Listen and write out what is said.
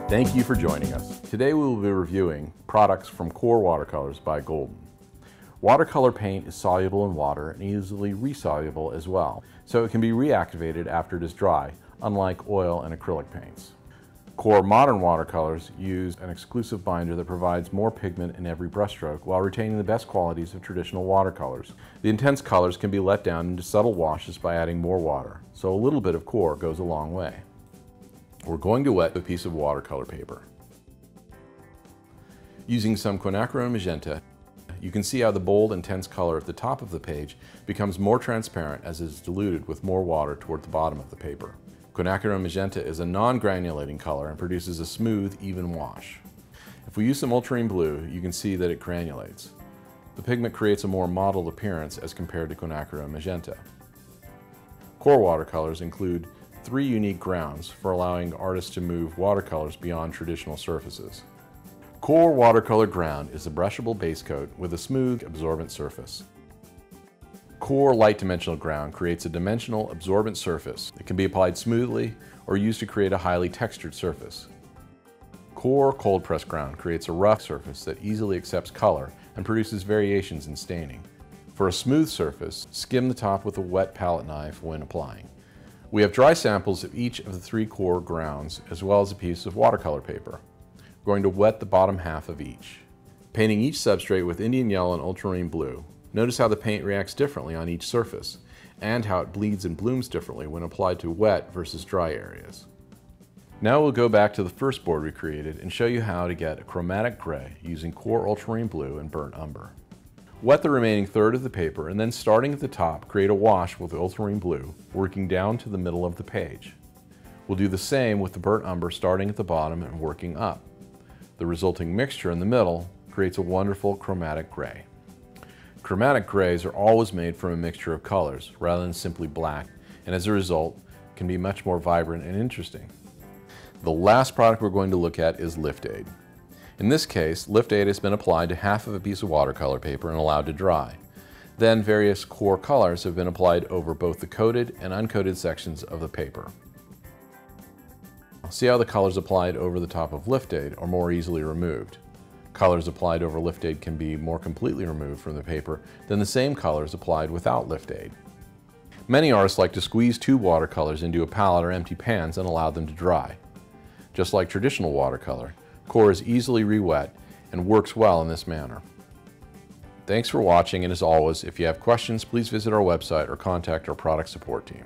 Thank you for joining us. Today we will be reviewing products from Qor Watercolors by Golden. Watercolor paint is soluble in water and easily resoluble as well, so it can be reactivated after it is dry, unlike oil and acrylic paints. Qor modern watercolors use an exclusive binder that provides more pigment in every brushstroke while retaining the best qualities of traditional watercolors. The intense colors can be let down into subtle washes by adding more water, so a little bit of Qor goes a long way. We're going to wet a piece of watercolor paper. Using some quinacridone magenta, you can see how the bold, intense color at the top of the page becomes more transparent as it is diluted with more water toward the bottom of the paper. Quinacridone magenta is a non-granulating color and produces a smooth, even wash. If we use some ultramarine blue, you can see that it granulates. The pigment creates a more mottled appearance as compared to quinacridone magenta. Qor watercolors include 3 unique grounds for allowing artists to move watercolors beyond traditional surfaces. Qor watercolor ground is a brushable base coat with a smooth, absorbent surface. Qor light dimensional ground creates a dimensional, absorbent surface that can be applied smoothly or used to create a highly textured surface. Qor cold press ground creates a rough surface that easily accepts color and produces variations in staining. For a smooth surface, skim the top with a wet palette knife when applying. We have dry samples of each of the 3 Qor grounds as well as a piece of watercolor paper. We're going to wet the bottom half of each. Painting each substrate with Indian yellow and ultramarine blue, notice how the paint reacts differently on each surface, and how it bleeds and blooms differently when applied to wet versus dry areas. Now we'll go back to the first board we created and show you how to get a chromatic gray using Qor ultramarine blue and burnt umber. Wet the remaining third of the paper and then, starting at the top, create a wash with ultramarine blue, working down to the middle of the page. We'll do the same with the burnt umber, starting at the bottom and working up. The resulting mixture in the middle creates a wonderful chromatic gray. Chromatic grays are always made from a mixture of colors rather than simply black, and as a result can be much more vibrant and interesting. The last product we're going to look at is Lift Aid. In this case, Lift Aid has been applied to half of a piece of watercolor paper and allowed to dry. Then various Qor colors have been applied over both the coated and uncoated sections of the paper. See how the colors applied over the top of Lift Aid are more easily removed. Colors applied over Lift Aid can be more completely removed from the paper than the same colors applied without Lift Aid. Many artists like to squeeze 2 watercolors into a palette or empty pans and allow them to dry. Just like traditional watercolor, Qor is easily re-wet and works well in this manner. Thanks for watching, and as always, if you have questions, please visit our website or contact our product support team.